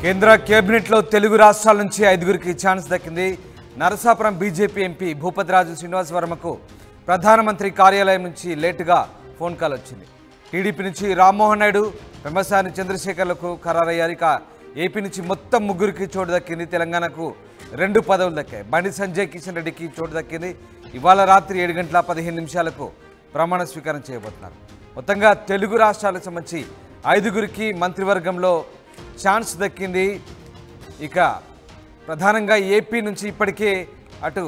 కేంద్ర కేబినెట్లో తెలుగు రాష్ట్రాల నుంచి 5గురికి ఛాన్స్ దక్కింది. నరసాపురం బీజేపీ ఎంపీ భూపతిరాజు శ్రీనివాస్ వర్మకు ప్రధానమంత్రి కార్యాలయం నుంచి లేటుగా ఫోన్ కాల్ వచ్చింది. టీడీపీ నుంచి రామ్మోహన్ నాయుడు, పెమ్మసాని చంద్రశేఖర్లకు ఖరారయ్యారు. ఇక ఏపీ నుంచి మొత్తం 3గురికి చోటు దక్కింది. తెలంగాణకు 2 పదవులు దక్కాయి. బండి సంజయ్ కిషన్ రెడ్డికి చోటు దక్కింది. ఇవాళ రాత్రి 7:15 ప్రమాణ స్వీకారం చేయబోతున్నారు. మొత్తంగా తెలుగు రాష్ట్రాలకు సంబంధించి 5గురికి మంత్రివర్గంలో ఛాన్స్ దక్కింది. ఇక ప్రధానంగా ఏపీ నుంచి ఇప్పటికే అటు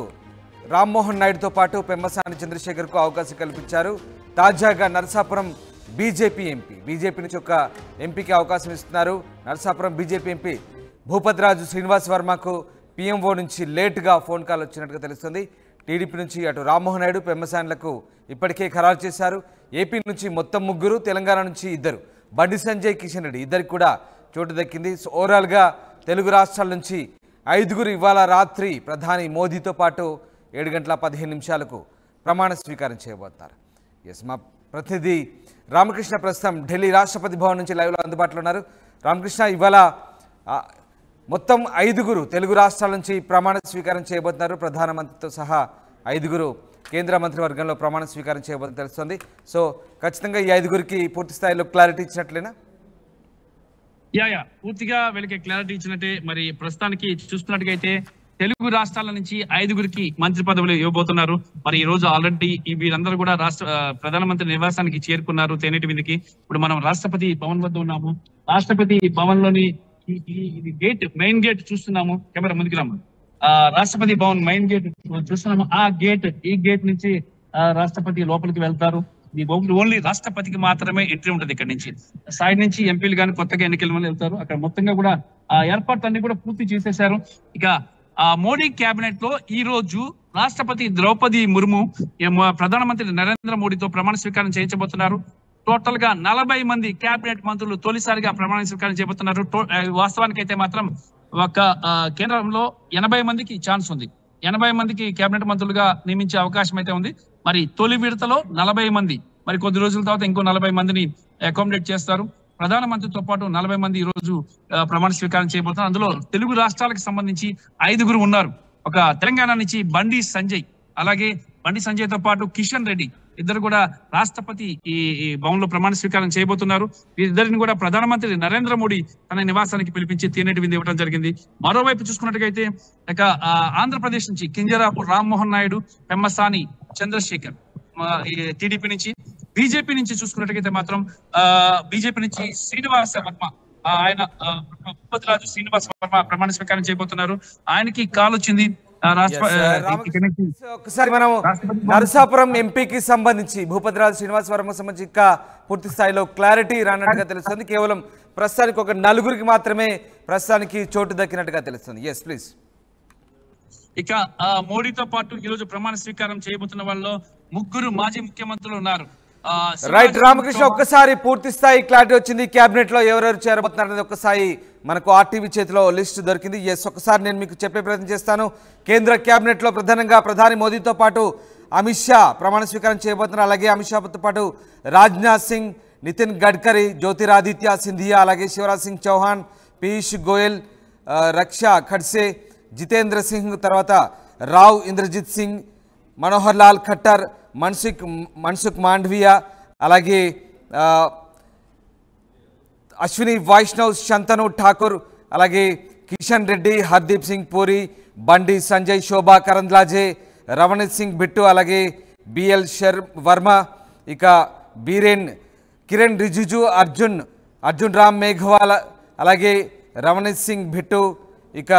రామ్మోహన్ నాయుడుతో పాటు పెమ్మసాని చంద్రశేఖర్కు అవకాశం కల్పించారు. తాజాగా నరసాపురం బీజేపీ నుంచి ఒక ఎంపీకి అవకాశం ఇస్తున్నారు. నరసాపురం బీజేపీ ఎంపీ భూపతిరాజు శ్రీనివాస్ వర్మకు పీఎంఓ నుంచి లేటుగా ఫోన్ కాల్ వచ్చినట్టుగా తెలుస్తుంది. టీడీపీ నుంచి అటు రామ్మోహన్ నాయుడు, పెమ్మసానిలకు ఇప్పటికే ఖరారు చేశారు. ఏపీ నుంచి మొత్తం 3, తెలంగాణ నుంచి 2, బండి సంజయ్ కిషన్ రెడ్డి ఇద్దరికి కూడా చోటు దక్కింది. సో ఓవరాల్గా తెలుగు రాష్ట్రాల నుంచి 5గురు ఇవాళ రాత్రి ప్రధాని మోదీతో పాటు 7:15 ప్రమాణ స్వీకారం చేయబోతున్నారు. ఎస్, మా ప్రతినిధి రామకృష్ణ ప్రస్తుతం ఢిల్లీ రాష్ట్రపతి భవన్ నుంచి లైవ్లో అందుబాటులో ఉన్నారు. రామకృష్ణ, ఇవాళ మొత్తం 5గురు తెలుగు రాష్ట్రాల నుంచి ప్రమాణ స్వీకారం చేయబోతున్నారు. ప్రధానమంత్రితో సహా 5గురు కేంద్ర మంత్రివర్గంలో ప్రమాణ స్వీకారం చేయబోతుందని తెలుస్తుంది. సో ఖచ్చితంగా ఈ 5గురికి పూర్తి స్థాయిలో క్లారిటీ ఇచ్చినట్లేనా? పూర్తిగా వీళ్ళకి క్లారిటీ ఇచ్చినట్టే. మరి ప్రస్తుతానికి చూస్తున్నట్టుగైతే తెలుగు రాష్ట్రాల నుంచి 5గురికి మంత్రి పదవులు ఇవ్వబోతున్నారు. మరి ఈ రోజు ఆల్రెడీ వీరందరూ కూడా ప్రధానమంత్రి నివాసానికి చేరుకున్నారు తేనేటి మీదకి. ఇప్పుడు మనం రాష్ట్రపతి భవన్ వద్ద ఉన్నాము. రాష్ట్రపతి భవన్ లోని ఇది గేట్, మెయిన్ గేట్ చూస్తున్నాము. కెమెరా ముందుకు రాము. రాష్ట్రపతి భవన్ మెయిన్ గేట్ చూస్తున్నాము. ఈ గేట్ నుంచి రాష్ట్రపతి లోపలికి వెళ్తారు. ఇది ఓన్లీ రాష్ట్రపతికి మాత్రమే ఎంట్రీ ఉంటుంది. ఇక్కడ నుంచి సైడ్ నుంచి ఎంపీలు కానీ కొత్తగా ఎన్నికల మంది వెళ్తారు. అక్కడ మొత్తంగా కూడా ఏర్పాట్లన్నీ కూడా పూర్తి చేసేశారు. ఇక మోడీ కేబినెట్ లో ఈ రోజు రాష్ట్రపతి ద్రౌపది ముర్ము ప్రధానమంత్రి నరేంద్ర మోడీతో ప్రమాణ స్వీకారం చేయించబోతున్నారు. టోటల్ గా 40 మంది కేబినెట్ మంత్రులు తొలిసారిగా ప్రమాణ స్వీకారం చేయబోతున్నారు. వాస్తవానికి అయితే మాత్రం ఒక కేంద్రంలో 80 మందికి ఛాన్స్ ఉంది. 80 మందికి కేబినెట్ మంత్రులుగా నియమించే అవకాశం అయితే ఉంది. మరి తొలి విడతలో 40 మంది, మరి కొద్ది రోజుల తర్వాత ఇంకో 40 మందిని అకామిడేట్ చేస్తారు. ప్రధానమంత్రితో పాటు 40 మంది ఈ రోజు ప్రమాణ స్వీకారం చేయబోతున్నారు. అందులో తెలుగు రాష్ట్రాలకు సంబంధించి 5గురు ఉన్నారు. ఒక తెలంగాణ నుంచి బండి సంజయ్, అలాగే బండి సంజయ్ తో పాటు కిషన్ రెడ్డి ఇద్దరు కూడా రాష్ట్రపతి ఈ భవన్ లో ప్రమాణ స్వీకారం చేయబోతున్నారు. వీరిద్దరిని కూడా ప్రధానమంత్రి నరేంద్ర మోడీ తన నివాసానికి పిలిపించి తేనేటి విందు ఇవ్వడం జరిగింది. మరోవైపు చూసుకున్నట్టుగైతే ఇక ఆంధ్రప్రదేశ్ నుంచి కింజరాపు రామ్మోహన్ నాయుడు, పెమ్మసాని చంద్రశేఖర్ టీడీపీ నుంచి, బీజేపీ నుంచి చూసుకున్నట్టుగైతే మాత్రం బీజేపీ నుంచి శ్రీనివాస వర్మ, ఆయన భూపతిరాజు శ్రీనివాస వర్మ ప్రమాణ స్వీకారం చేయబోతున్నారు. ఆయనకి కాల్ వచ్చింది. ఒకసారి మనం నరసాపురం ఎంపీకి సంబంధించి భూపతిరాజు శ్రీనివాస్ వర్మ సంబంధించి ఇంకా పూర్తి స్థాయిలో క్లారిటీ రానట్టుగా తెలుస్తుంది. కేవలం ప్రస్తుతానికి ఒక 4గురికి మాత్రమే ప్రస్తుతానికి చోటు దక్కినట్టుగా తెలుస్తుంది. Yes please. ఇక మోడీతో పాటు ఈ రోజు ప్రమాణ స్వీకారం చేయబోతున్న వాళ్ళు 3 మాజీ ముఖ్యమంత్రులు ఉన్నారు. రైట్ రామకృష్ణ, ఒక్కసారి పూర్తి స్థాయి క్లారిటీ వచ్చింది. క్యాబినెట్ లో ఎవరెవరు చేరబోతున్నారు అనేది ఒక్కసారి మనకు ఆర్టీవీ చేతిలో లిస్ట్ దొరికింది. ఎస్, ఒక్కసారి నేను మీకు చెప్పే ప్రయత్నం చేస్తాను. కేంద్ర క్యాబినెట్ లో ప్రధానంగా ప్రధాని మోదీతో పాటు అమిత్ షా ప్రమాణ స్వీకారం చేయబోతున్నారు. అలాగే అమిత్ షాతో పాటు రాజ్నాథ్ సింగ్, నితిన్ గడ్కరీ, జ్యోతిరాదిత్య సింధియా, అలాగే శివరాజ్ సింగ్ చౌహాన్, పీయూష్ గోయల్, రక్షా ఖడ్సే, జితేంద్ర సింగ్, తర్వాత రావ్ ఇంద్రజిత్ సింగ్, మనోహర్ లాల్ ఖట్టర్, మన్సుఖ్ మాండవియా, అలాగే అశ్విని వైష్ణవ్, శంతను ఠాకూర్, అలాగే కిషన్ రెడ్డి, హర్దీప్ సింగ్ పూరి, బండి సంజయ్, శోభా కరంద్లాజే, రవణీత్ సింగ్ బిట్టు, అలాగే బిఎల్ వర్మ, ఇక కిరణ్ రిజిజు, అర్జున్ రామ్ మేఘవాల్, అలాగే రవణీత్ సింగ్ బిట్టు, ఇక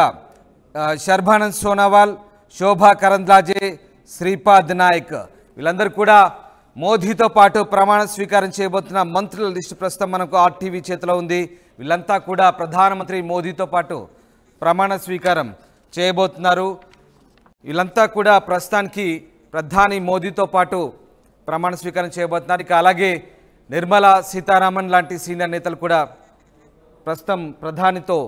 శర్బానంద్ సోనోవాల్, శోభా కరంద్లాజే, శ్రీపాద్ నాయక్, వీళ్ళందరూ కూడా మోదీతో పాటు ప్రమాణ స్వీకారం చేయబోతున్న మంత్రుల లిస్టు ప్రస్తుతం మనకు ఆర్టీవీ చేతిలో ఉంది. వీళ్ళంతా కూడా ప్రధానమంత్రి మోదీతో పాటు ప్రమాణ స్వీకారం చేయబోతున్నారు. వీళ్ళంతా కూడా ప్రస్తుతానికి ప్రధాని మోదీతో పాటు ప్రమాణ స్వీకారం చేయబోతున్నారు. ఇక అలాగే నిర్మలా సీతారామన్ లాంటి సీనియర్ నేతలు కూడా ప్రస్తుతం ప్రధానితో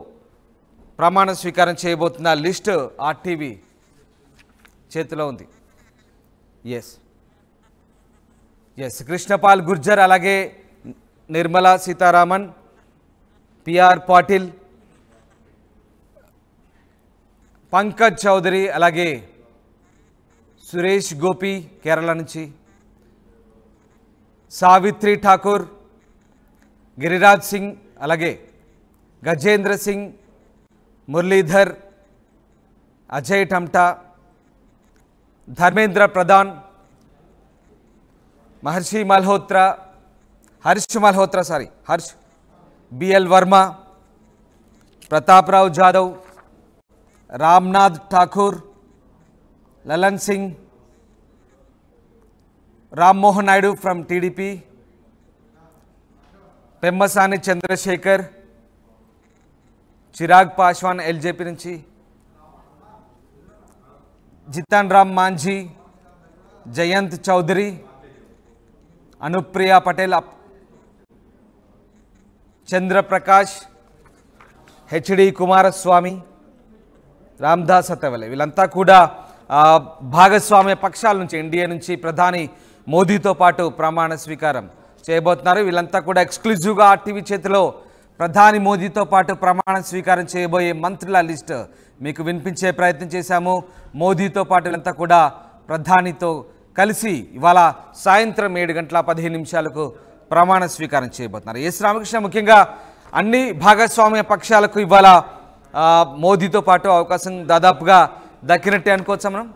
ప్రమాణ స్వీకారం చేయబోతున్న లిస్టు ఆర్టీవీ చేతిలో ఉంది. ఎస్ కృష్ణపాల్ గుర్జర్, అలాగే నిర్మలా సీతారామన్, పిఆర్ పాటిల్, పంకజ్ చౌదరి, అలాగే సురేష్ గోపి కేరళ నుంచి, సావిత్రి ఠాకూర్, గిరిరాజ్ సింగ్, అలాగే Gajendra Singh, Muralidhar, Ajay Tamta, Dharmendra Pradhan, Harsh BL Verma, Prataprao Jadhav, Ramnath Thakur, Lalan Singh, Rammohan Naidu from TDP, Pemmasani Chandrasekhar, Chirag Paswan LJP నుంచి, జితన్ రామ్ మాంఝీ, జయంత్ చౌదరి, అనుప్రియ పటేల్, చంద్రప్రకాష్, హెచ్డి కుమారస్వామి, రామ్దాస్ అతవలే, వీళ్ళంతా కూడా భాగస్వామ్య పక్షాల నుంచి ఎన్డీఏ నుంచి ప్రధాని మోదీతో పాటు ప్రమాణ స్వీకారం చేయబోతున్నారు. వీళ్ళంతా కూడా ఎక్స్క్లూజివ్గా ఆర్టీవీ చేతిలో ప్రధాని మోదీతో పాటు ప్రమాణ స్వీకారం చేయబోయే మంత్రుల లిస్ట్ మీకు వినిపించే ప్రయత్నం చేశాము. మోదీతో పాటు వీళ్ళంతా కూడా ప్రధానితో కలిసి ఇవాళ సాయంత్రం 7:15 ప్రమాణ స్వీకారం చేయబోతున్నారు. ఎస్ రామకృష్ణ, ముఖ్యంగా అన్ని భాగస్వామ్య పక్షాలకు ఇవాళ మోదీతో పాటు అవకాశం దాదాపుగా దక్కినట్టే అనుకోవచ్చా మనం?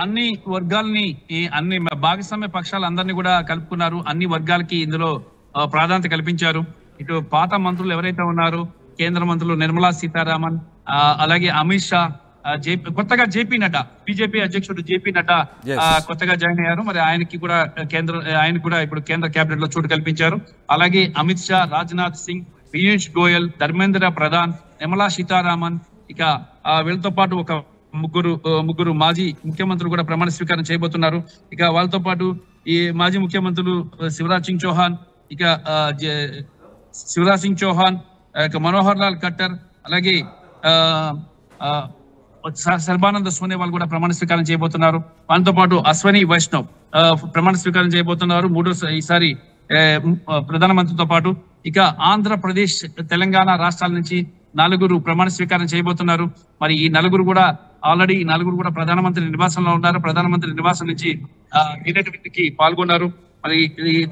అన్ని వర్గాలని, అన్ని భాగస్వామ్య పక్షాలు అందరినీ కూడా కలుపుకున్నారు. అన్ని వర్గాలకి ఇందులో ప్రాధాన్యత కల్పించారు. ఇటు పాత మంత్రులు ఎవరైతే ఉన్నారో, కేంద్ర మంత్రులు నిర్మలా సీతారామన్, అలాగే అమిత్ షా, కొత్తగా జేపీ నడ్డా, బీజేపీ అధ్యక్షుడు జేపీ నడ్డా కొత్తగా జాయిన్ అయ్యారు. మరి ఆయనకి కూడా ఇప్పుడు కేంద్ర కేబినెట్ లో చోటు కల్పించారు. అలాగే అమిత్ షా, రాజ్నాథ్ సింగ్, పీయూష్ గోయల్, ధర్మేంద్ర ప్రధాన్, నిర్మలా సీతారామన్, ఇక వీళ్ళతో పాటు ఒక ముగ్గురు మాజీ ముఖ్యమంత్రులు కూడా ప్రమాణ స్వీకారం చేయబోతున్నారు. ఇక వాళ్ళతో పాటు ఈ మాజీ ముఖ్యమంత్రులు శివరాజ్ సింగ్ చౌహాన్, మనోహర్ లాల్ ఖట్టర్, అలాగే సర్బానంద సోనోవాల్ కూడా ప్రమాణ స్వీకారం చేయబోతున్నారు. వాళ్ళతో పాటు అశ్వని వైష్ణవ్ ప్రమాణ స్వీకారం చేయబోతున్నారు ఈసారి ప్రధానమంత్రితో పాటు. ఇక ఆంధ్రప్రదేశ్, తెలంగాణ రాష్ట్రాల నుంచి 4 ప్రమాణ స్వీకారం చేయబోతున్నారు. మరి ఈ నలుగురు కూడా ప్రధానమంత్రి నివాసంలో ఉన్నారు. ప్రధానమంత్రి నివాసం నుంచి కి పాల్గొన్నారు. మరి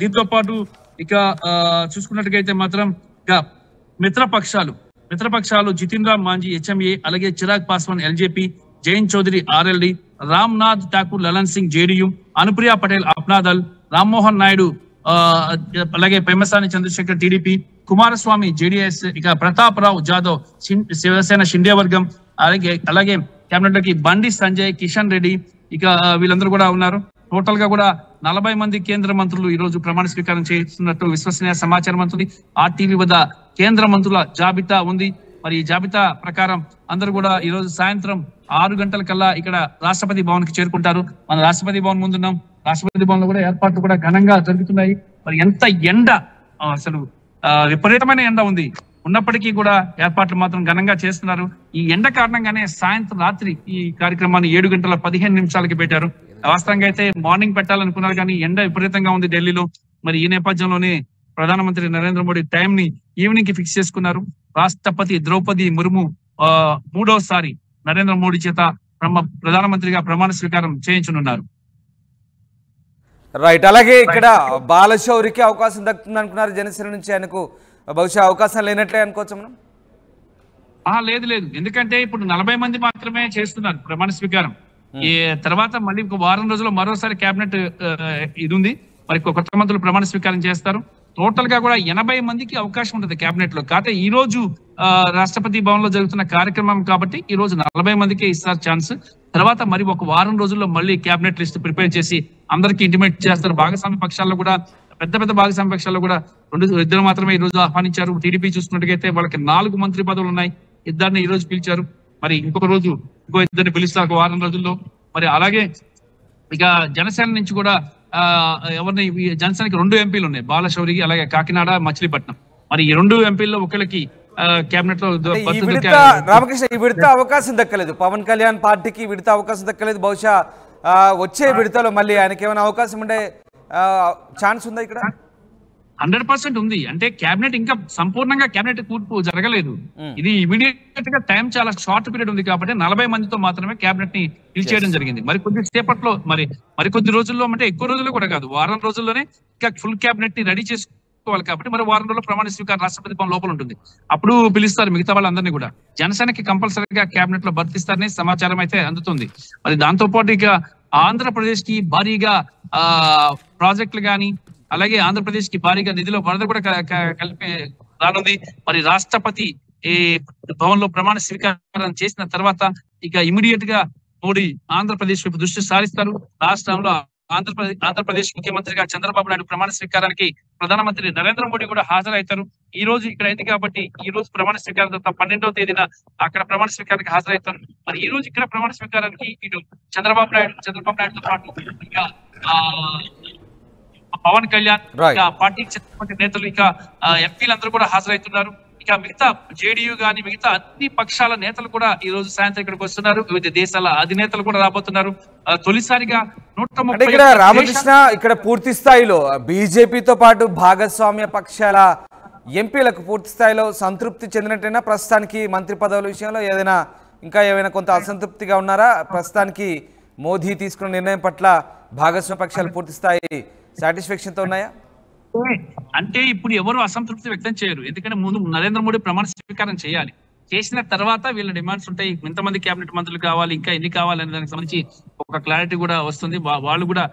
దీంతో పాటు ఇక చూసుకున్నట్టుగైతే మాత్రం ఇక మిత్రపక్షాలు జితిన్ రామ్ మాంఝీ హెచ్ఎంఏ, అలాగే Chirag Paswan LJP, Jayant Chaudhary RLD, Ramnath Thakur Lalan Singh JDU, Anupriya Patel Apna Dal, Rammohan Naidu అలాగే పెమ్మసాని చంద్రశేఖర్ టీడీపీ, కుమారస్వామి జేడీఎస్, ఇక ప్రతాప్రావు జాదవ్ శివసేన షిండే వర్గం, అలాగే కేబినెట్ లోకి బండి సంజయ్, కిషన్ రెడ్డి, ఇక వీళ్ళందరూ కూడా ఉన్నారు. టోటల్ గా కూడా 40 మంది కేంద్ర మంత్రులు ఈ రోజు ప్రమాణ స్వీకారం చేస్తున్నట్టు విశ్వసనీయ సమాచారం అందుతుంది. ఆర్టీవీ వద్ద కేంద్ర మంత్రుల జాబితా ఉంది. మరి ఈ జాబితా ప్రకారం అందరూ కూడా ఈ రోజు సాయంత్రం 6 గంటలకల్లా ఇక్కడ రాష్ట్రపతి భవన్ కి చేరుకుంటారు. మన రాష్ట్రపతి భవన్ ముందున్నాం. రాష్ట్రపతి భవన్ లో కూడా ఏర్పాట్లు కూడా ఘనంగా జరుగుతున్నాయి. మరి ఎంత ఎండ, అసలు విపరీతమైన ఎండ ఉన్నప్పటికీ కూడా ఏర్పాట్లు మాత్రం ఘనంగా చేస్తున్నారు. ఈ ఎండ కారణంగానే రాత్రి ఈ కార్యక్రమాన్ని 7:15 పెట్టారు. వాస్తవంగా అయితే మార్నింగ్ పెట్టాలనుకున్నారు, కానీ ఎండ విపరీతంగా ఉంది ఢిల్లీలో. మరి ఈ నేపథ్యంలోనే ప్రధానమంత్రి నరేంద్ర మోడీ టైం ని ఈవినింగ్ కి ఫిక్స్ చేసుకున్నారు. రాష్ట్రపతి ద్రౌపది ముర్ము 3వసారి నరేంద్ర మోడీ చేత ప్రధానమంత్రిగా ప్రమాణ స్వీకారం చేయించనున్నారు. రైట్. అలాగే ఇక్కడ బాలశౌరికి అవకాశం దక్కుతుంది అనుకున్నారు జనసేన నుంచి, ఆయనకు బహుశా అవకాశం లేనట్లే అనుకోవచ్చు మనం? లేదు, ఎందుకంటే ఇప్పుడు 40 మంది మాత్రమే చేస్తున్నారు ప్రమాణ స్వీకారం. ఈ తర్వాత మళ్ళీ ఒక వారం రోజుల్లో మరోసారి కేబినెట్ ఇది ఉంది. మరి కొత్త మంత్రులు ప్రమాణ స్వీకారం చేస్తారు. టోటల్ గా కూడా 80 మందికి అవకాశం ఉంటుంది కేబినెట్ లో. కాకపోతే ఈ రోజు రాష్ట్రపతి భవన్ లో జరుగుతున్న కార్యక్రమం కాబట్టి ఈ రోజు 40 మందికే ఇస్తారు ఛాన్స్. తర్వాత మరి ఒక వారం రోజుల్లో మళ్ళీ కేబినెట్ లిస్ట్ ప్రిపేర్ చేసి అందరికీ ఇంటిమేట్ చేస్తారు. భాగస్వామ్య పక్షాల్లో కూడా పెద్ద భాగస్వామ్య పక్షాల్లో కూడా ఇద్దరు మాత్రమే ఈ రోజు ఆహ్వానించారు. టీడీపీ చూసుకున్నట్టుగైతే వాళ్ళకి 4 మంత్రి పదవులు ఉన్నాయి. ఇద్దరిని ఈ రోజు పిలిచారు. మరి ఇంకో ఇద్దరిని పిలుస్తారు ఒక వారం రోజుల్లో. మరి అలాగే ఇక జనసేన నుంచి కూడా జనసేనకి 2 ఎంపీలు ఉన్నాయి, బాలశౌరికి, అలాగే కాకినాడ, మచిలీపట్నం. మరి ఈ 2 ఎంపీల్లో ఒకరికి కేబినెట్ లో రామకృష్ణ ఈ విడత అవకాశం దక్కలేదు. పవన్ కళ్యాణ్ పార్టీకి విడత అవకాశం దక్కలేదు. బహుశా వచ్చే విడతలో మళ్ళీ ఆయనకి ఏమైనా అవకాశం ఉండే ఛాన్స్ ఉందా ఇక్కడ? 100% ఉంది. అంటే కేబినెట్ ఇంకా సంపూర్ణంగా కేబినెట్ కూర్పు జరగలేదు. ఇది ఇమీడియట్ గా టైం చాలా షార్ట్ పీరియడ్ ఉంది కాబట్టి 40 మందితో మాత్రమే కేబినెట్ ని ఫిల్ చేయడం జరిగింది. మరి కొద్ది సేపట్లో మరి కొద్ది రోజుల్లో, అంటే ఎక్కువ రోజుల్లో కూడా కాదు, వారం రోజుల్లోనే ఇంకా ఫుల్ కేబినెట్ ని రెడీ చేసుకోవాలి కాబట్టి మరి వారం రోజుల్లో ప్రమాణ స్వీకారం రాష్ట్రపతి భవన్ లోపల ఉంటుంది. అప్పుడు పిలుస్తారు మిగతా వాళ్ళందరినీ కూడా. జనసేనకి కంపల్సరీగా కేబినెట్ లో భర్తిస్తారని సమాచారం అయితే అందుతుంది. మరి దాంతో పాటు ఇక ఆంధ్రప్రదేశ్ కి భారీగా ప్రాజెక్టులు గాని, అలాగే ఆంధ్రప్రదేశ్ కి భారీగా నిధిలో వరద కూడా కలిపి రానుంది. మరి రాష్ట్రపతి ఈ భవన్ లో ప్రమాణ స్వీకారం చేసిన తర్వాత ఇక ఇమీడియట్ గా మోడీ ఆంధ్రప్రదేశ్ వైపు దృష్టి సారిస్తారు. రాష్ట్రంలో ఆంధ్రప్రదేశ్ ముఖ్యమంత్రిగా చంద్రబాబు నాయుడు ప్రమాణ స్వీకారానికి ప్రధానమంత్రి నరేంద్ర మోడీ కూడా హాజరవుతారు. ఈ రోజు ఇక్కడ అయింది కాబట్టి ఈ రోజు ప్రమాణ స్వీకారం తర్వాత 12వ తేదీన అక్కడ ప్రమాణ స్వీకారానికి హాజరవుతారు. మరి ఈ రోజు ఇక్కడ ప్రమాణ స్వీకారానికి ఇటు చంద్రబాబు నాయుడుతో పాటు ఇంకా పవన్ కళ్యాణ్, ఇక పార్టీకి చెందిన నేతలు, ఇక ఎంపీలందరూ కూడా హాజరవుతున్నారు. ఇక మిగతా జేడీయూ గాని మిగతా అన్ని పక్షాల నేతలు కూడా ఈ రోజు సాయంత్రం ఇక్కడికి వస్తున్నారు. వివిధ దేశాల అధినేతలు కూడా రాబోతున్నారు. తొలిసారిగా 130 ఇక్కడ రామకృష్ణ, ఇక్కడ పూర్తి స్థాయిలో బీజేపీతో పాటు భాగస్వామ్య పక్షాల ఎంపీలకు పూర్తి స్థాయిలో సంతృప్తి చెందినట్టయినా ప్రస్తుతానికి మంత్రి పదవుల విషయంలో ఏమైనా కొంత అసంతృప్తిగా ఉన్నారా? ప్రస్తుతానికి మోదీ తీసుకున్న నిర్ణయం పట్ల భాగస్వామ్య పక్షాలు పూర్తి స్థాయి సాటిస్ఫాక్షన్ తో ఉన్నాయా? అంటే ఇప్పుడు ఎవరు అసంతృప్తి వ్యక్తం చేయరు. ఎందుకంటే ముందు నరేంద్ర మోడీ ప్రమాణ స్వీకారం చేయాలి. చేసిన తర్వాత వీళ్ళ డిమాండ్స్ ఉంటాయి. ఎంతమంది కేబినెట్ మంత్రులు కావాలి, ఇంకా ఎన్ని కావాలి అనే దానికి సంబంధించి ఒక క్లారిటీ కూడా వస్తుంది. వాళ్ళు కూడా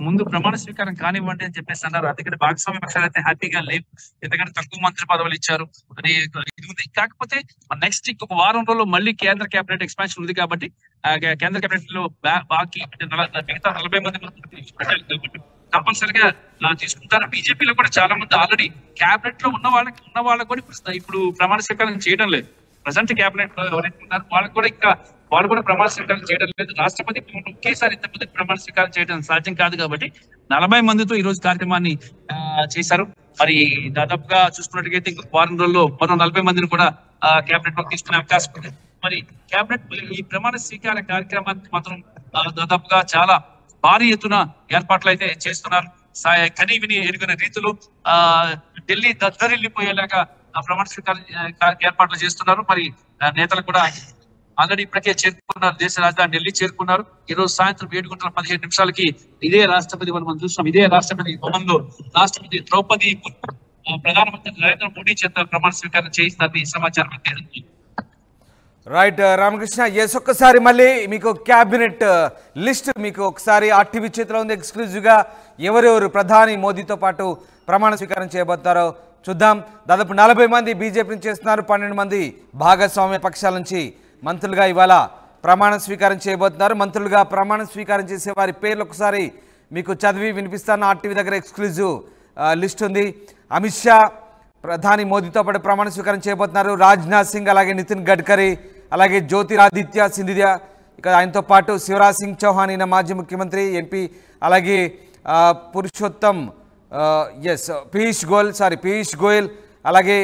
ముందు ప్రమాణ స్వీకారం కానివ్వండి అని చెప్పేసి అన్నారు. అందుకని భాగస్వామ్య పక్షాలు అయితే హ్యాపీగా లేవు. ఎందుకంటే తక్కువ మంత్రి పదవులు ఇచ్చారు అని ఇది ఉంది. కాకపోతే నెక్స్ట్ ఇంకొక వారం రోజుల్లో మళ్ళీ కేంద్ర కేబినెట్ ఎక్స్పాన్షన్ ఉంది కాబట్టి కేంద్ర కేబినెట్ లో బాకీ అంటే మిగతా 40 మంది కంపల్సరిగా తీసుకుంటారు. బీజేపీలో కూడా చాలా మంది ఆల్రెడీ క్యాబినెట్ లో ఉన్న వాళ్ళకి కూడా ఇప్పుడు ప్రమాణ స్వీకారం చేయడం లేదు. ప్రజెంట్ క్యాబినెట్ లో ఎవరైతే ఉన్నారో వాళ్ళు కూడా ప్రమాణ స్వీకారం చేయడం లేదు. రాష్ట్రపతి ఒకేసారి ఇంతమంది ప్రమాణ స్వీకారం చేయడం సాధ్యం కాదు కాబట్టి 40 మందితో ఈ రోజు కార్యక్రమాన్ని చేశారు. మరి దాదాపుగా చూసుకున్నట్టుగైతే ఇంకొక వారం రోజుల్లో మరో 40 మందిని కూడా క్యాబినెట్ లో తీసుకునే అవకాశం ఉంది. మరి క్యాబినెట్ ఈ ప్రమాణ స్వీకార కార్యక్రమానికి మాత్రం దాదాపుగా చాలా భారీ ఎత్తున ఏర్పాట్లు అయితే చేస్తున్నారు. కనీ విని ఎరుగిన రీతిలో ఢిల్లీ దద్దరిల్లిపోయేలాగా ప్రమాణ స్వీకారం ఏర్పాట్లు చేస్తున్నారు. మరి నేతలు కూడా ఆల్రెడీ ఇప్పటికే చేరుకున్నారు. దేశ రాజధాని ఢిల్లీ చేరుకున్నారు. ఈ రోజు సాయంత్రం 7:15 ఇదే రాష్ట్రపతి మనం చూస్తాం. ఇదే రాష్ట్రపతి భవన్ లో రాష్ట్రపతి ద్రౌపది ప్రధానమంత్రి నరేంద్ర మోడీ చేత ప్రమాణ స్వీకారం చేయిస్తారని సమాచారం అయితే. రైట్ రామకృష్ణ, ఒక్కసారి మళ్ళీ మీకు క్యాబినెట్ లిస్ట్ మీకు ఒకసారి ఆర్టీవీ చేతిలో ఉంది. ఎక్స్క్లూజివ్గా ఎవరెవరు ప్రధాని మోదీతో పాటు ప్రమాణ స్వీకారం చేయబోతారో చూద్దాం. దాదాపు 40 మంది బీజేపీ నుంచి చేస్తున్నారు. 12 మంది భాగస్వామ్య పక్షాల నుంచి మంత్రులుగా ఇవాళ ప్రమాణ స్వీకారం చేయబోతున్నారు. మంత్రులుగా ప్రమాణ స్వీకారం చేసే వారి పేర్లు ఒకసారి మీకు చదివి వినిపిస్తాను. ఆర్టీవీ దగ్గర ఎక్స్క్లూజివ్ లిస్ట్ ఉంది. అమిత్ షా ప్రధాని మోదీతో పాటు ప్రమాణ స్వీకారం చేయబోతున్నారు. రాజ్నాథ్ సింగ్, అలాగే నితిన్ గడ్కరీ, అలాగే జ్యోతిరాదిత్య సింధియా, ఇక ఆయనతో పాటు శివరాజ్ సింగ్ చౌహాన్, ఈయన మాజీ ముఖ్యమంత్రి ఎంపీ, అలాగే పీయూష్ గోయల్, అలాగే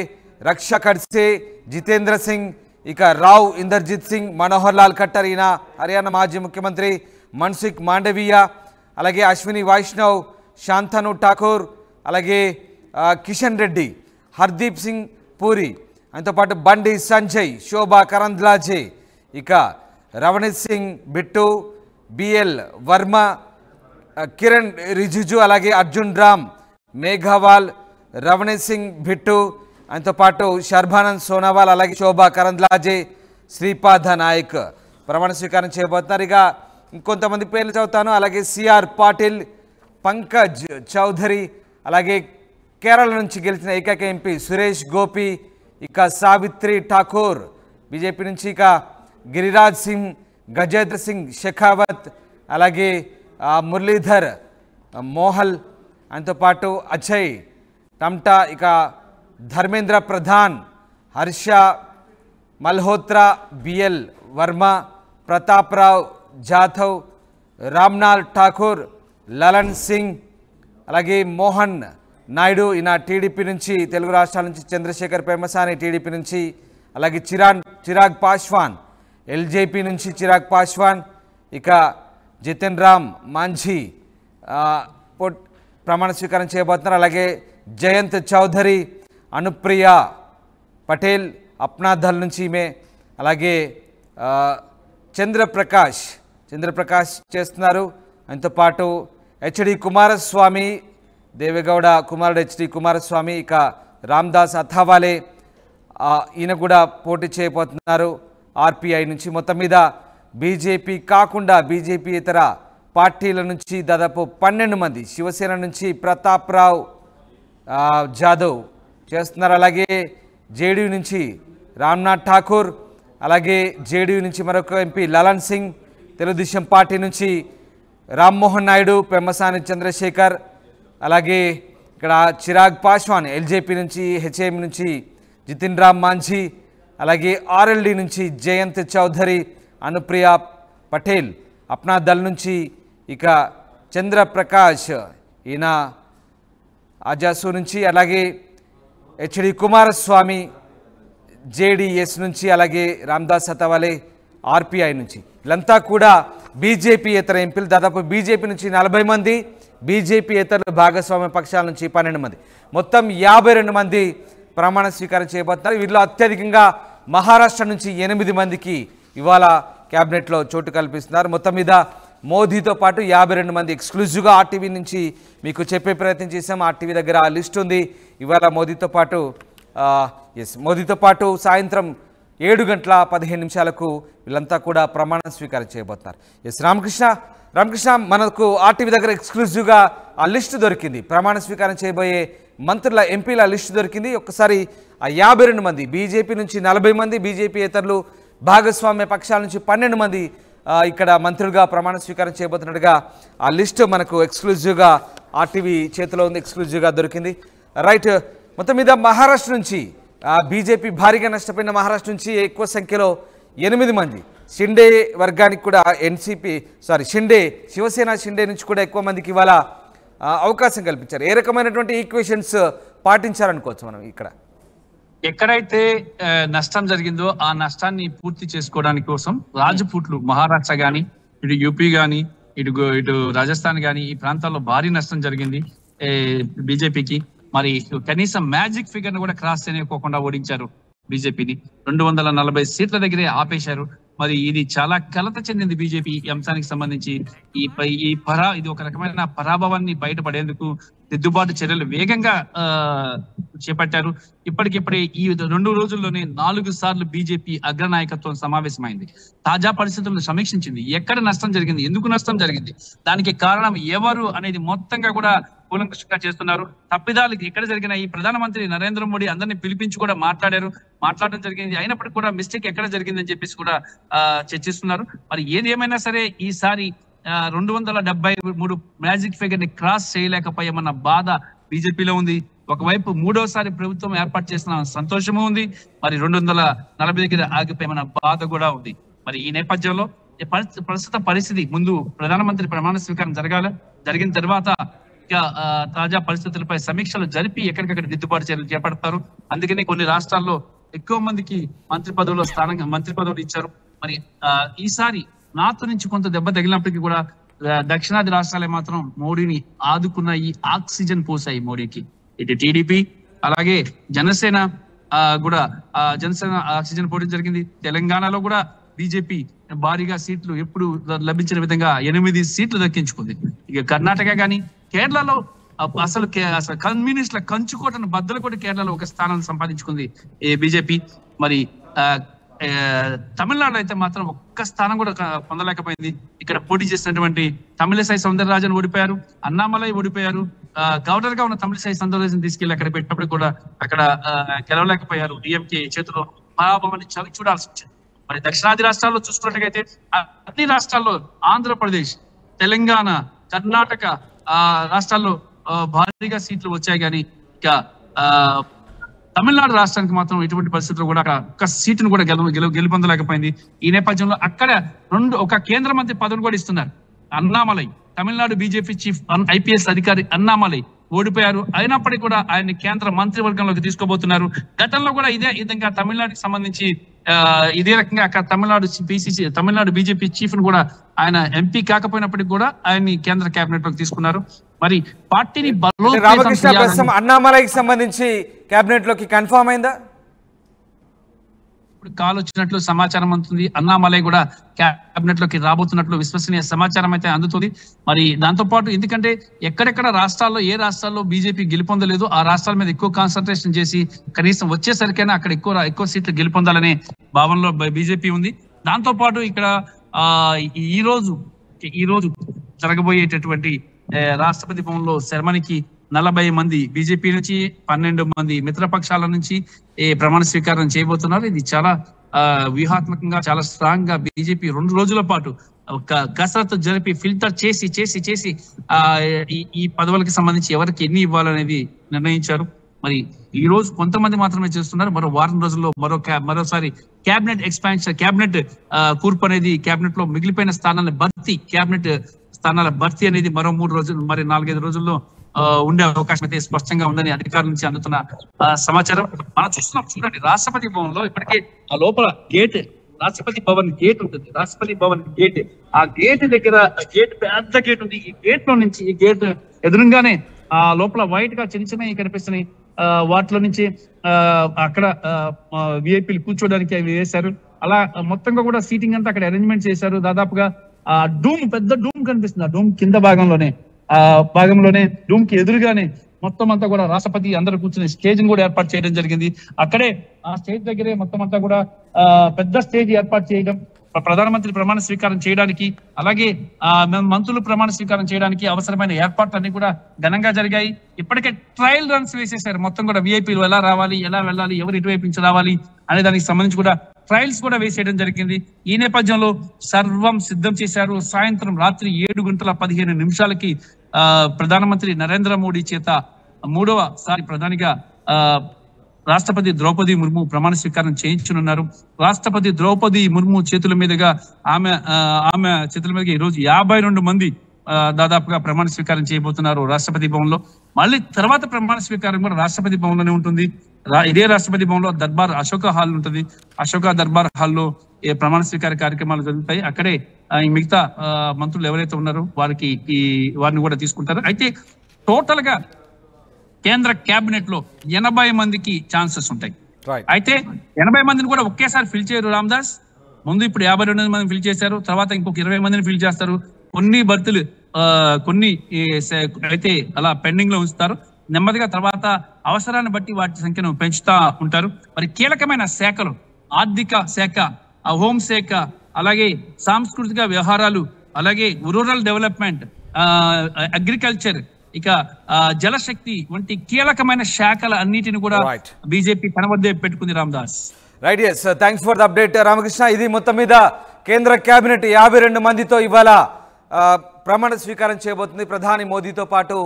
రక్షా ఖడ్సే, జితేంద్ర సింగ్, ఇక రావ్ ఇందర్జిత్ సింగ్, మనోహర్ లాల్ ఖట్టర్, ఈయన హర్యానా మాజీ ముఖ్యమంత్రి, మన్సుఖ్ మాండవీయ, అలాగే అశ్విని వైష్ణవ్, శాంతను ఠాకూర్, అలాగే కిషన్ రెడ్డి, హర్దీప్ సింగ్ పూరి, ఆయనతో పాటు బండి సంజయ్, శోభా కరంద్లాజే, ఇక రవణీత్ సింగ్ బిట్టు, బిఎల్ వర్మ, కిరణ్ రిజిజు, అలాగే అర్జున్ రామ్ మేఘవాల్, రవణీత్ సింగ్ బిట్టు, ఆయనతో పాటు శర్బానంద్ సోనోవాల్, అలాగే శోభా కరంద్లాజే, శ్రీపాద నాయక్ ప్రమాణ స్వీకారం చేయబోతున్నారు. ఇక ఇంకొంతమంది పేర్లు చదువుతాను. అలాగే సిఆర్ పాటిల్, పంకజ్ చౌదరి, అలాగే కేరళ నుంచి గెలిచిన ఏకైక ఎంపీ సురేష్ గోపి, ఇక సావిత్రి ఠాకూర్ బీజేపీ నుంచి, ఇక గిరిరాజ్ సింగ్, గజేంద్ర సింగ్ షెకావత్, అలాగే మురళీధర్ మోహల్, ఆయనతో పాటు అజయ్ టమ్టా, ఇక ధర్మేంద్ర ప్రధాన్, హర్ష మల్హోత్రా, బిఎల్ వర్మ, ప్రతాప్రావ్ జాధవ్, రామ్నాథ్ ఠాకూర్, లలన్ సింగ్, అలాగే మోహన్ నాయుడు, ఈయన టీడీపీ నుంచి, తెలుగు రాష్ట్రాల నుంచి, చంద్రశేఖర్ పెమ్మసాని టీడీపీ నుంచి, అలాగే చిరాగ్ పాస్వాన్ ఎల్జేపీ నుంచి చిరాగ్ పాస్వాన్, ఇక జితెన్ రామ్ మాంఝీ ప్రమాణ స్వీకారం చేయబోతున్నారు. అలాగే జయంత్ చౌదరి, అనుప్రియ పటేల్ అప్నా దళ్ నుంచి ఈమె, అలాగే చంద్రప్రకాష్ చేస్తున్నారు. ఆయనతో పాటు హెచ్డి కుమారస్వామి, దేవేగౌడ కుమారుడు హెచ్డి కుమారస్వామి, ఇక రామ్దాస్ అథావాలే ఈయన కూడా పోటీ చేయబోతున్నారు ఆర్పిఐ నుంచి. మొత్తం మీద బీజేపీ కాకుండా బీజేపీ ఇతర పార్టీల నుంచి దాదాపు 12 మంది, శివసేన నుంచి ప్రతాప్ రావ్ జాదవ్ చేస్తున్నారు. అలాగే జేడీయూ నుంచి రామ్నాథ్ ఠాకూర్, అలాగే జేడీయూ నుంచి మరొక ఎంపీ లలన్ సింగ్, తెలుగుదేశం పార్టీ నుంచి రామ్మోహన్ నాయుడు, పెమ్మసాని చంద్రశేఖర్, అలాగే ఇక్కడ చిరాగ్ పాస్వాన్, ఎల్జేపీ నుంచి, హెచ్ఏఎం నుంచి జితిన్ రామ్ మాంఝీ, అలాగే ఆర్ఎల్డి నుంచి జయంత్ చౌదరి, అనుప్రియ పటేల్ అప్నా దళ్ నుంచి, ఇక చంద్రప్రకాష్ ఈయన ఆజాసు నుంచి, అలాగే హెచ్డి కుమారస్వామి జేడీఎస్ నుంచి, అలాగే రామ్దాస్ అథవాలే ఆర్పిఐ నుంచి. వీళ్ళంతా కూడా బీజేపీయేతర ఎంపీలు. దాదాపు బీజేపీ నుంచి 40 మంది, బీజేపీయేతర భాగస్వామ్య పక్షాల నుంచి 12 మంది, మొత్తం 52 మంది ప్రమాణ స్వీకారం చేయబోతున్నారు. వీరిలో అత్యధికంగా మహారాష్ట్ర నుంచి 8 మందికి ఇవాళ క్యాబినెట్లో చోటు కల్పిస్తున్నారు. మొత్తం మీద మోదీతో పాటు 52 మంది ఎక్స్క్లూజివ్గా ఆర్టీవీ నుంచి మీకు చెప్పే ప్రయత్నం చేసాం. ఆర్టీవీ దగ్గర ఆ లిస్ట్ ఉంది. ఇవాళ మోదీతో పాటు సాయంత్రం 7:15 వీళ్ళంతా కూడా ప్రమాణ స్వీకారం చేయబోతున్నారు. రామకృష్ణ, మనకు ఆర్టీవీ దగ్గర ఎక్స్క్లూజివ్గా ఆ లిస్టు దొరికింది. ప్రమాణ స్వీకారం చేయబోయే మంత్రుల ఎంపీల లిస్టు దొరికింది. ఒక్కసారి ఆ 52 మంది, బీజేపీ నుంచి 40 మంది, బీజేపీ ఇతరులు భాగస్వామ్య పక్షాల నుంచి 12 మంది ఇక్కడ మంత్రులుగా ప్రమాణ స్వీకారం చేయబోతున్నట్టుగా ఆ లిస్టు మనకు ఎక్స్క్లూజివ్గా ఆర్టీవీ చేతిలో ఉంది, ఎక్స్క్లూజివ్గా దొరికింది. రైట్, మొత్తం మీద మహారాష్ట్ర నుంచి బీజేపీ భారీగా నష్టపోయిన మహారాష్ట్ర నుంచి ఎక్కువ సంఖ్యలో 8 మంది, షిండే వర్గానికి కూడా శివసేన నుంచి కూడా ఎక్కువ మందికి ఇవాళ అవకాశం కల్పించారు. ఏ రకమైనటువంటి ఈక్వేషన్స్ పాటించారనుకోవచ్చు మనం ఇక్కడ? ఎక్కడైతే నష్టం జరిగిందో ఆ నష్టాన్ని పూర్తి చేసుకోవడానికి కోసం రాజపుట్లు మహారాష్ట్ర గాని, ఇటు యూపీ గాని, ఇటు రాజస్థాన్ గాని, ఈ ప్రాంతాల్లో భారీ నష్టం జరిగింది బీజేపీకి. మరి కనీసం మ్యాజిక్ ఫిగర్ ను కూడా క్రాస్ చేయకోకుండా ఓడించారు బీజేపీని. 240 సీట్ల దగ్గరే ఆపేశారు. మరి ఇది చాలా కలత చెందింది బీజేపీ ఈ అంశానికి సంబంధించి. ఇది ఒక రకమైన పరాభవాన్ని బయటపడేందుకు దిద్దుబాటు చర్యలు వేగంగా చేపట్టారు. ఇప్పటికిప్పుడే ఈ 2 రోజుల్లోనే 4 సార్లు బీజేపీ అగ్రనాయకత్వం సమావేశమైంది. తాజా పరిస్థితులను సమీక్షించింది. ఎక్కడ నష్టం జరిగింది, ఎందుకు నష్టం జరిగింది, దానికి కారణం ఎవరు అనేది మొత్తంగా కూడా కూలంకషంగా చేస్తున్నారు. తప్పిదాలు ఎక్కడ జరిగినాయి, ప్రధానమంత్రి నరేంద్ర మోడీ అందరినీ పిలిపించి కూడా మాట్లాడడం జరిగింది. అయినప్పటికీ కూడా మిస్టేక్ ఎక్కడ జరిగిందని చెప్పేసి కూడా చర్చిస్తున్నారు. మరి ఏది ఏమైనా సరే ఈసారి 273 మ్యాజిక్ ఫిగర్ ని క్రాస్ చేయలేకపోయామన్న బాధ బీజేపీలో ఉంది. ఒకవైపు 3వసారి ప్రభుత్వం ఏర్పాటు చేసిన సంతోషము ఉంది, మరి 240 దగ్గర ఆగిపోయామన్న బాధ కూడా ఉంది. మరి ఈ నేపథ్యంలో ప్రస్తుత పరిస్థితి ముందు ప్రధానమంత్రి ప్రమాణ స్వీకారం జరిగిన తర్వాత తాజా పరిస్థితులపై సమీక్షలు జరిపి ఎక్కడికక్కడ దిద్దుబాటు చర్యలు చేపడతారు. అందుకని కొన్ని రాష్ట్రాల్లో ఎక్కువ మందికి మంత్రి పదవులు ఇచ్చారు. మరి ఈసారి నార్త్ నుంచి కొంత దెబ్బ తగిలినప్పటికీ కూడా దక్షిణాది రాష్ట్రాలే మాత్రం మోడీని ఆదుకున్నాయి, ఆక్సిజన్ పోసాయి మోడీకి. ఇటు టీడీపీ అలాగే జనసేన కూడా ఆక్సిజన్ పోటీ జరిగింది. తెలంగాణలో కూడా బీజేపీ భారీగా సీట్లు ఎప్పుడు లభించిన విధంగా 8 సీట్లు దక్కించుకుంది. ఇక కర్ణాటక గాని, కేరళలో అసలు కమ్యూనిస్టుల కంచుకోటను బద్దలు కొట్టి కేరళలో ఒక స్థానాన్ని సంపాదించుకుంది బీజేపీ. మరి తమిళనాడు అయితే మాత్రం ఒక్క స్థానం కూడా పొందలేకపోయింది. ఇక్కడ పోటీ చేసినటువంటి తమిళసై సౌందరరాజన్ ఓడిపోయారు, అన్నామలై ఓడిపోయారు. గవర్నర్ గా ఉన్న తమిళసై సౌందరరాజన్ తీసుకెళ్లి అక్కడ పెట్టినప్పుడు కూడా అక్కడ గెలవలేకపోయారు. డిఎంకే చేతిలో పరాభవాన్ని చూడాల్సి వచ్చింది. మరి దక్షిణాది రాష్ట్రాల్లో చూసుకున్నట్టుగైతే అన్ని రాష్ట్రాల్లో ఆంధ్రప్రదేశ్, తెలంగాణ, కర్ణాటక రాష్ట్రాల్లో భారీగా సీట్లు వచ్చాయి. కానీ ఇక తమిళనాడు రాష్ట్రానికి మాత్రం ఎటువంటి పరిస్థితుల్లో కూడా ఒక్క సీటును కూడా గెలుపొందలేకపోయింది. ఈ నేపథ్యంలో అక్కడ ఒక కేంద్ర మంత్రి పదవిని కూడా ఇస్తున్నారు. Annamalai, Tamil Nadu BJP chief IPS అధికారి అన్నామలై ఓడిపోయారు. అయినప్పటికీ కూడా ఆయన్ని కేంద్ర మంత్రివర్గంలోకి తీసుకోబోతున్నారు. గతంలో కూడా ఇదే విధంగా తమిళనాడుకి సంబంధించి ఇదే రకంగా అక్కడ తమిళనాడు బీజేపీ చీఫ్ ను కూడా ఆయన ఎంపీ కాకపోయినప్పటికీ కూడా ఆయన్ని కేంద్ర కేబినెట్ లోకి తీసుకున్నారు. మరి పార్టీని రామకృష్ణ ప్రస్తుతం అన్నామలైకి సంబంధించి కేబినెట్ లోకి కన్ఫర్మ్ అయిందా? ఇప్పుడు కాల్ వచ్చినట్లు సమాచారం అందుతుంది. అన్నామలై కూడా కేబినెట్ లోకి రాబోతున్నట్లు విశ్వసనీయ సమాచారం అయితే అందుతుంది. మరి దాంతో పాటు ఎందుకంటే ఎక్కడెక్కడ రాష్ట్రాల్లో ఏ రాష్ట్రాల్లో బీజేపీ గెలుపొందలేదు ఆ రాష్ట్రాల మీద ఎక్కువ కాన్సన్ట్రేషన్ చేసి కనీసం వచ్చేసరికైనా అక్కడ ఎక్కువ సీట్లు గెలుపొందాలనే భావనలో బీజేపీ ఉంది. దాంతో పాటు ఇక్కడ ఈ రోజు జరగబోయేటటువంటి రాష్ట్రపతి భవన్లో సెరమనీకి 40 మంది బీజేపీ నుంచి 12 మంది మిత్రపక్షాల నుంచి ప్రమాణ స్వీకారం చేయబోతున్నారు. ఇది చాలా వ్యూహాత్మకంగా చాలా స్ట్రాంగ్ గా బీజేపీ 2 రోజుల పాటు ఒక కసరత్తు జరిపి ఫిల్టర్ చేసి ఈ పదవులకి సంబంధించి ఎవరికి ఎన్ని ఇవ్వాలనేది నిర్ణయించారు. మరి ఈ రోజు కొంతమంది మాత్రమే చేస్తున్నారు. మరో వారం రోజుల్లో మరోసారి క్యాబినెట్ ఎక్స్పాన్షన్ క్యాబినెట్ కూర్పు అనేది క్యాబినెట్ లో మిగిలిపోయిన క్యాబినెట్ స్థానాల భర్తీ అనేది మరో 3 రోజులు 4-5 రోజుల్లో ఉండే అవకాశం అయితే స్పష్టంగా ఉందని అధికారుల నుంచి అందుతున్న సమాచారం మనం చూస్తున్నాం. చూడండి, రాష్ట్రపతి భవన్ లో ఇప్పటికే ఆ లోపల రాష్ట్రపతి భవన్ గేట్ ఉంటుంది. రాష్ట్రపతి భవన్ గేట్ ఆ గేట్ దగ్గర పెద్ద గేట్ ఉంది. ఈ గేట్ లో నుంచి ఈ గేట్ ఎదురుగానే ఆ లోపల వైట్ గా చిన్నవి కనిపిస్తున్నాయి. వాటిలో నుంచి అక్కడ విఐపీలు కూర్చోడానికి అవి వేశారు. అలా మొత్తంగా కూడా సీటింగ్ అంతా అక్కడ అరేంజ్మెంట్ చేశారు. దాదాపుగా పెద్ద డూమ్ కనిపిస్తుంది. ఆ డూమ్ కింద భాగంలోనే డూమ్ కి ఎదురుగానే మొత్తం అంతా కూడా రాష్ట్రపతి అందరూ కూర్చుని స్టేజ్ కూడా ఏర్పాటు చేయడం జరిగింది. అక్కడే ఆ స్టేజ్ దగ్గరే మొత్తం అంతా కూడా పెద్ద స్టేజ్ ఏర్పాటు చేయడం, ప్రధానమంత్రి ప్రమాణ స్వీకారం చేయడానికి అలాగే మంత్రులు ప్రమాణ స్వీకారం చేయడానికి అవసరమైన ఏర్పాట్లన్నీ కూడా ఘనంగా జరిగాయి. ఇప్పటికే ట్రయల్ రన్స్ వేసేసారు. మొత్తం కూడా విఐపీలు ఎలా రావాలి, ఎలా వెళ్ళాలి, ఎవరు ఇటువైపు నుంచి రావాలి అనే దానికి సంబంధించి కూడా ట్రయల్స్ కూడా వేసేయడం జరిగింది. ఈ నేపథ్యంలో సర్వం సిద్ధం చేశారు. సాయంత్రం రాత్రి 7:15 ప్రధానమంత్రి నరేంద్ర మోడీ చేత 3వసారి ప్రధానిగా రాష్ట్రపతి ద్రౌపది ముర్ము ప్రమాణ స్వీకారం చేయించనున్నారు. రాష్ట్రపతి ద్రౌపది ముర్ము చేతుల మీదుగా ఆమె చేతుల మీదుగా ఈ రోజు 52 మంది దాదాపుగా ప్రమాణ స్వీకారం చేయబోతున్నారు రాష్ట్రపతి భవన్ లో. మళ్ళీ తర్వాత ప్రమాణ స్వీకారం కూడా రాష్ట్రపతి భవన్ లోనే ఉంటుంది. ఇదే రాష్ట్రపతి భవన్ లో దర్బార్ అశోక హాల్ ఉంటుంది. అశోక దర్బార్ హాల్లో ప్రమాణ స్వీకార కార్యక్రమాలు జరుగుతాయి. అక్కడే ఈ మిగతా మంత్రులు ఎవరైతే ఉన్నారో వారిని కూడా తీసుకుంటారు. అయితే టోటల్ గా కేంద్ర కేబినెట్ లో 80 మందికి ఛాన్సెస్ ఉంటాయి. అయితే 80 మందిని కూడా ఒకేసారి ఫిల్ చేయరు రామదాస్. ముందు ఇప్పుడు 52 మందిని ఫిల్ చేశారు, తర్వాత ఇంకొక 20 మందిని ఫిల్ చేస్తారు. కొన్ని భర్తీలు అయితే అలా పెండింగ్ లో ఉంచుతారు. నెమ్మదిగా తర్వాత అవసరాన్ని బట్టి వాటి సంఖ్యను పెంచుతా ఉంటారు. మరి కీలకమైన శాఖలు ఆర్థిక శాఖ, హోంశాఖ, అలాగే సాంస్కృతిక వ్యవహారాలు, అలాగే రూరల్ డెవలప్మెంట్, అగ్రికల్చర్, ఇక జలశక్తి వంటి కీలకమైన శాఖల అన్నిటిని కూడా బీజేపీ తన వద్దే పెట్టుకుంది Ramdas. Right, yes, thanks for the update Ramakrishna. ఇది మొత్తం మీద కేంద్ర కేబినెట్ 52 మందితో ఇవాళ ప్రమాణ స్వీకారం చేయబోతుంది. ప్రధాని మోదీతో పాటు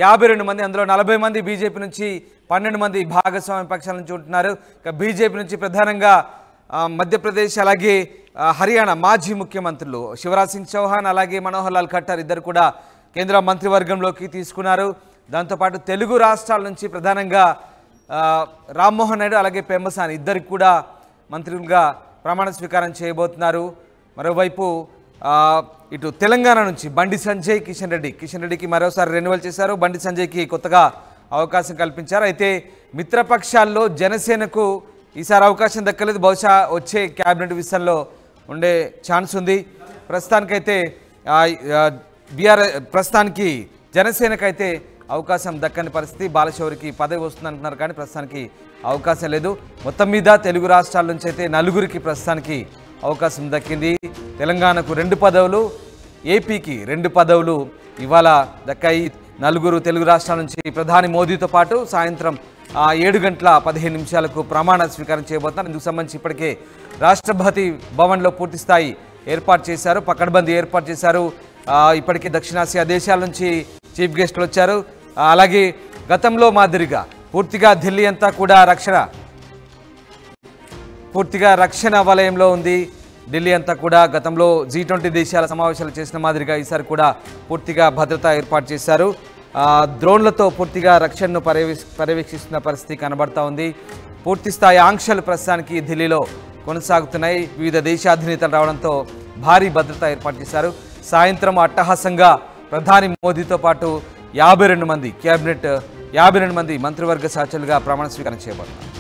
52 మంది, అందులో 40 మంది బీజేపీ నుంచి, 12 మంది భాగస్వామ్య పక్షాల నుంచి ఉంటున్నారు. ఇక బీజేపీ నుంచి ప్రధానంగా మధ్యప్రదేశ్ అలాగే హర్యానా మాజీ ముఖ్యమంత్రులు శివరాజ్ సింగ్ చౌహాన్ అలాగే మనోహర్ లాల్ ఖట్టర్ ఇద్దరు కూడా కేంద్ర మంత్రివర్గంలోకి తీసుకున్నారు. దాంతోపాటు తెలుగు రాష్ట్రాల నుంచి ప్రధానంగా రామ్మోహన్ నాయుడు అలాగే పెమ్మసాని ఇద్దరికి కూడా మంత్రులుగా ప్రమాణ స్వీకారం చేయబోతున్నారు. మరోవైపు ఇటు తెలంగాణ నుంచి బండి సంజయ్, కిషన్ రెడ్డికి మరోసారి రెన్యువల్ చేశారు. బండి సంజయ్కి కొత్తగా అవకాశం కల్పించారు. అయితే మిత్రపక్షాల్లో జనసేనకు ఈసారి అవకాశం దక్కలేదు. బహుశా వచ్చే క్యాబినెట్ విషయంలో ఉండే ఛాన్స్ ఉంది. ప్రస్తుతానికైతే ప్రస్తుతానికి జనసేనకైతే అవకాశం దక్కని పరిస్థితి. బాలశౌరికి పదవి వస్తుంది అంటున్నారు, కానీ ప్రస్తుతానికి అవకాశం లేదు. మొత్తం మీద తెలుగు రాష్ట్రాల నుంచి అయితే 4గురికి ప్రస్తుతానికి అవకాశం దక్కింది. తెలంగాణకు 2 పదవులు, ఏపీకి 2 పదవులు ఇవాళ దక్కాయి. 4 తెలుగు రాష్ట్రాల నుంచి ప్రధాని మోదీతో పాటు సాయంత్రం 7:15 ప్రమాణ స్వీకారం చేయబోతున్నారు. ఇందుకు సంబంధించి ఇప్పటికే రాష్ట్రపతి భవన్లో పూర్తి స్థాయి ఏర్పాటు చేశారు, పకడ్బందీ ఏర్పాటు చేశారు. ఇప్పటికే దక్షిణాసియా దేశాల నుంచి చీఫ్ గెస్టులు వచ్చారు. అలాగే గతంలో మాదిరిగా పూర్తిగా ఢిల్లీ అంతా కూడా రక్షణ వలయంలో ఉంది. ఢిల్లీ అంతా కూడా గతంలో G20 దేశాల సమావేశాలు చేసిన మాదిరిగా ఈసారి కూడా పూర్తిగా భద్రత ఏర్పాటు చేశారు. డ్రోన్లతో పూర్తిగా రక్షణను పర్యవేక్షిస్తున్న పరిస్థితి కనబడతా ఉంది. పూర్తి స్థాయి ఆంక్షలు ప్రస్తుతానికి ఢిల్లీలో కొనసాగుతున్నాయి. వివిధ దేశాధినేతలు రావడంతో భారీ భద్రత ఏర్పాటు చేశారు. సాయంత్రం అట్టహాసంగా ప్రధాని మోదీతో పాటు 52 మంది మంత్రివర్గ సహచరులుగా ప్రమాణ స్వీకారం చేయబడతారు.